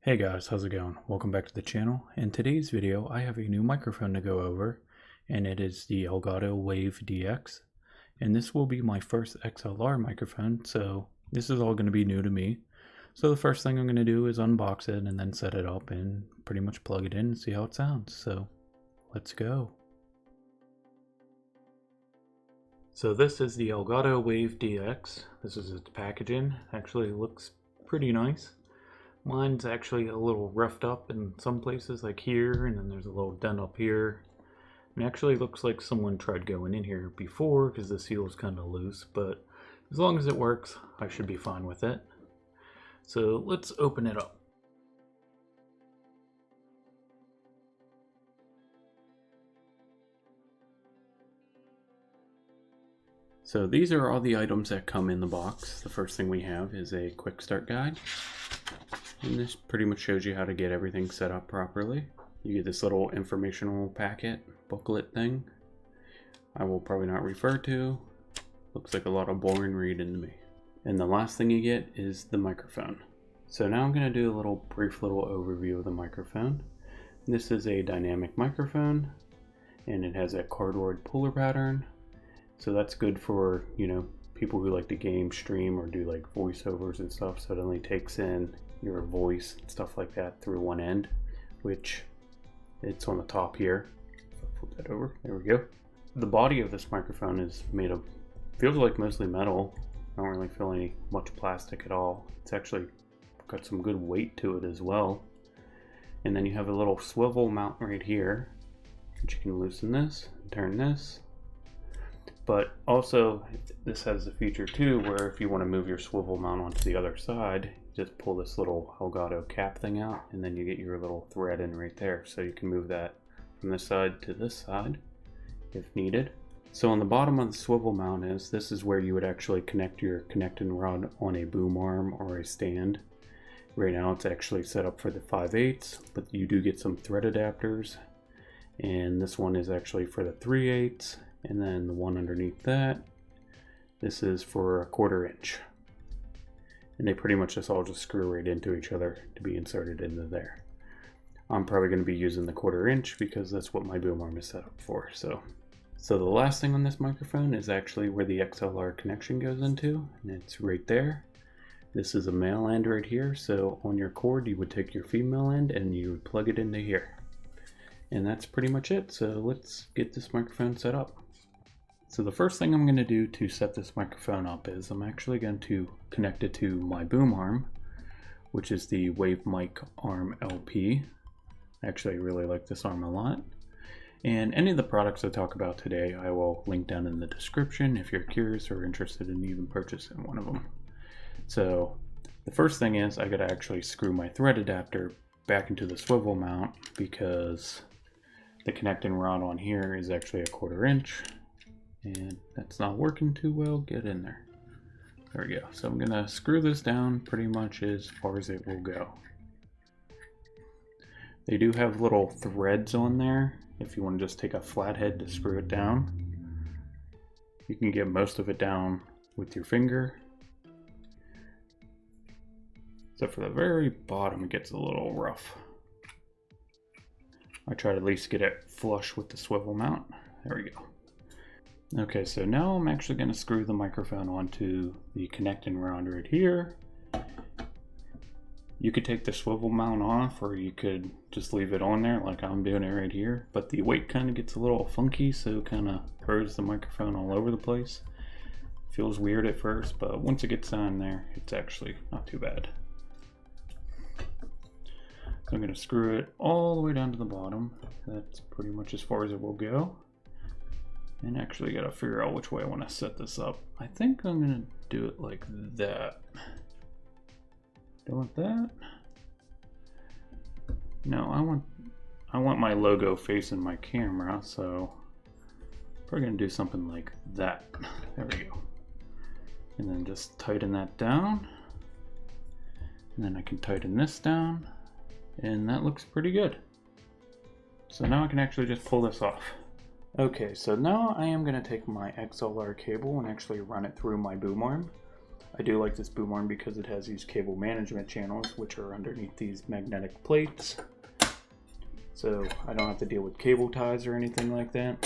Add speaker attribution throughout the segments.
Speaker 1: Hey guys, how's it going? Welcome back to the channel. In today's video, I have a new microphone to go over, and it is the Elgato Wave DX. And this will be my first XLR microphone, so this is all going to be new to me. So the first thing I'm going to do is unbox it and then set it up and pretty much plug it in and see how it sounds. So let's go. So this is the Elgato Wave DX. This is its packaging. Actually looks pretty nice. Mine's actually a little roughed up in some places, like here, and then there's a little dent up here. It actually looks like someone tried going in here before because the seal is kind of loose, but as long as it works, I should be fine with it. So let's open it up. So these are all the items that come in the box. The first thing we have is a quick start guide. And this pretty much shows you how to get everything set up properly. You get this little informational packet, booklet thing. I will probably not refer to. Looks like a lot of boring reading to me. And the last thing you get is the microphone. So now I'm going to do a brief little overview of the microphone. This is a dynamic microphone, and it has a cardboard puller pattern. So that's good for, people who like to game, stream, or do like voiceovers and stuff. So it only takes in your voice and stuff like that through one end, which it's on the top here. So flip that over. There we go. The body of this microphone is made of, feels like mostly metal. I don't really feel any much plastic at all. It's actually got some good weight to it as well. And then you have a little swivel mount right here, which you can loosen this and turn this. But also, this has a feature too, where if you want to move your swivel mount onto the other side, you just pull this little Elgato cap thing out, and then you get your little thread in right there. So you can move that from this side to this side if needed. So on the bottom of the swivel mount this is where you would actually connect your connecting rod on a boom arm or a stand. Right now it's actually set up for the 5/8, but you do get some thread adapters. And this one is actually for the 3/8. And then the one underneath that, this is for 1/4 inch. And they pretty much just screw right into each other to be inserted into there. I'm probably going to be using the 1/4 inch because that's what my boom arm is set up for. So the last thing on this microphone is actually where the XLR connection goes into, and it's right there. This is a male end right here, so on your cord you would take your female end and you would plug it into here. And that's pretty much it, so let's get this microphone set up. So the first thing I'm going to do to set this microphone up is I'm actually going to connect it to my boom arm, which is the Wave Mic Arm LP. I actually really like this arm a lot. And any of the products I talk about today I will link down in the description if you're curious or interested in even purchasing one of them. So the first thing is I got to actually screw my thread adapter back into the swivel mount because the connecting rod on here is actually 1/4 inch. And that's not working too well. Get in there. There we go. So I'm going to screw this down pretty much as far as it will go. They do have little threads on there if you want to just take a flathead to screw it down. You can get most of it down with your finger. Except for the very bottom, it gets a little rough. I try to at least get it flush with the swivel mount. There we go. Okay, so now I'm actually going to screw the microphone onto the connecting rod right here. You could take the swivel mount off, or you could just leave it on there like I'm doing it right here. But the weight kind of gets a little funky, so it kind of throws the microphone all over the place. Feels weird at first, but once it gets on there, it's actually not too bad. So I'm going to screw it all the way down to the bottom. That's pretty much as far as it will go. And actually got to figure out which way I want to set this up. I think I'm going to do it like that. Don't want that. No, I want my logo facing my camera, so probably going to do something like that. There we go. And then just tighten that down. And then I can tighten this down. And that looks pretty good. So now I can actually just pull this off. Okay, so now I am going to take my XLR cable and actually run it through my boom arm. I do like this boom arm because it has these cable management channels, which are underneath these magnetic plates. So I don't have to deal with cable ties or anything like that.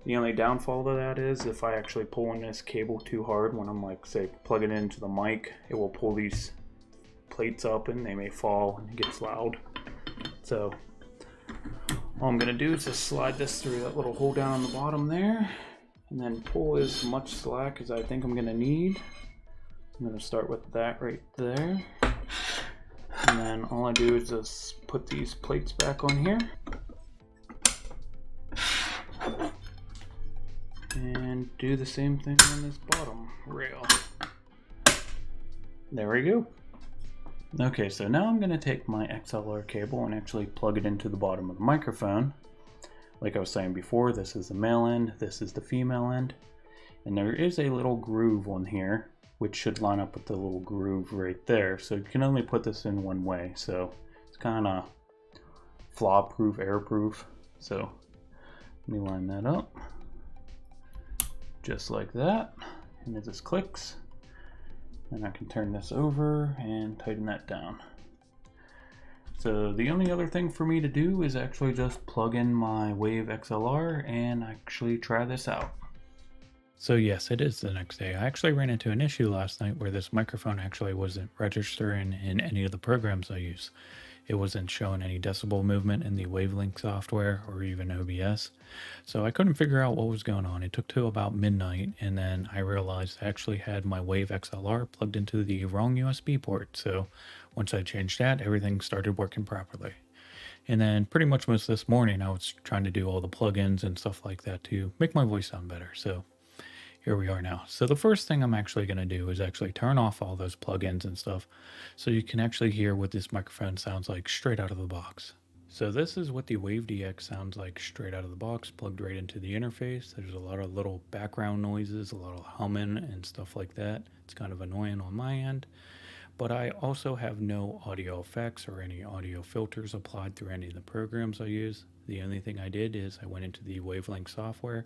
Speaker 1: The only downfall to that is if I actually pull on this cable too hard when I'm like, say, plugging it into the mic, it will pull these plates up and they may fall and it gets loud. So all I'm gonna do is just slide this through that little hole down on the bottom there and then pull as much slack as I think I'm gonna need. I'm gonna start with that right there. And then all I do is just put these plates back on here. And do the same thing on this bottom rail. There we go. Okay, so now I'm going to take my XLR cable and actually plug it into the bottom of the microphone. Like I was saying before, this is the male end, this is the female end. And there is a little groove on here, which should line up with the little groove right there. So you can only put this in one way. So it's kind of flaw-proof, air-proof. So let me line that up. Just like that, and it just clicks. And I can turn this over and tighten that down. So the only other thing for me to do is actually just plug in my Wave XLR and actually try this out. So yes, it is the next day. I actually ran into an issue last night where this microphone actually wasn't registering in any of the programs I use. It wasn't showing any decibel movement in the Wavelink software or even OBS. So I couldn't figure out what was going on. It took till about midnight and then I realized I actually had my Wave XLR plugged into the wrong USB port. So once I changed that, everything started working properly. And then pretty much most this morning I was trying to do all the plugins and stuff like that to make my voice sound better. So here we are now. So the first thing I'm actually going to do is actually turn off all those plugins and stuff so you can actually hear what this microphone sounds like straight out of the box. So this is what the Wave DX sounds like straight out of the box, plugged right into the interface. There's a lot of little background noises, a lot of humming and stuff like that. It's kind of annoying on my end. But I also have no audio effects or any audio filters applied through any of the programs I use. The only thing I did is I went into the Wavelink software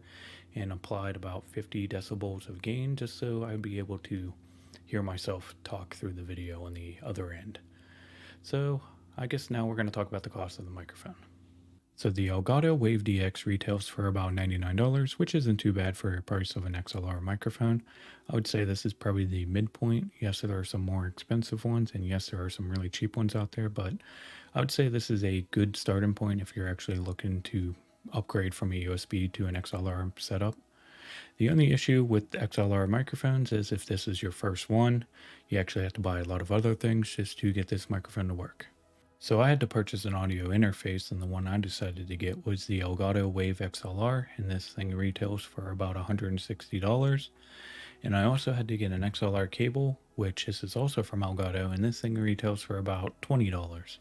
Speaker 1: and applied about 50 decibels of gain just so I'd be able to hear myself talk through the video on the other end. So I guess now we're going to talk about the cost of the microphone. So the Elgato Wave DX retails for about $99, which isn't too bad for the price of an XLR microphone. I would say this is probably the midpoint. Yes, there are some more expensive ones, and yes, there are some really cheap ones out there, but I would say this is a good starting point if you're actually looking to upgrade from a USB to an XLR setup. The only issue with XLR microphones is if this is your first one, you actually have to buy a lot of other things just to get this microphone to work. So I had to purchase an audio interface, and the one I decided to get was the Elgato Wave XLR, and this thing retails for about $160. And I also had to get an XLR cable, which this is also from Elgato, and this thing retails for about $20.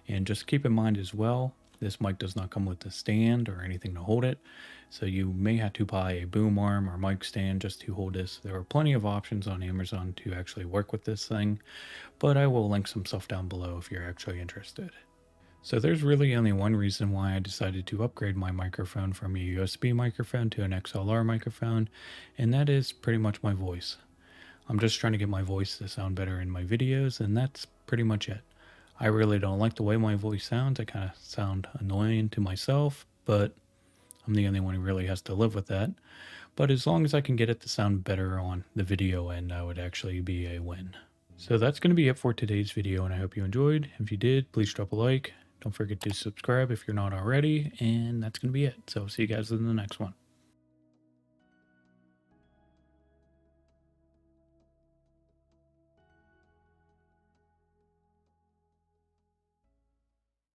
Speaker 1: And just keep in mind as well, this mic does not come with a stand or anything to hold it, so you may have to buy a boom arm or mic stand just to hold this. There are plenty of options on Amazon to actually work with this thing, but I will link some stuff down below if you're actually interested. So there's really only one reason why I decided to upgrade my microphone from a USB microphone to an XLR microphone, and that is pretty much my voice. I'm just trying to get my voice to sound better in my videos, and that's pretty much it. I really don't like the way my voice sounds. I kind of sound annoying to myself, but I'm the only one who really has to live with that. But as long as I can get it to sound better on the video end, that would actually be a win. So that's going to be it for today's video, and I hope you enjoyed. If you did, please drop a like. Don't forget to subscribe if you're not already, and that's going to be it. So see you guys in the next one.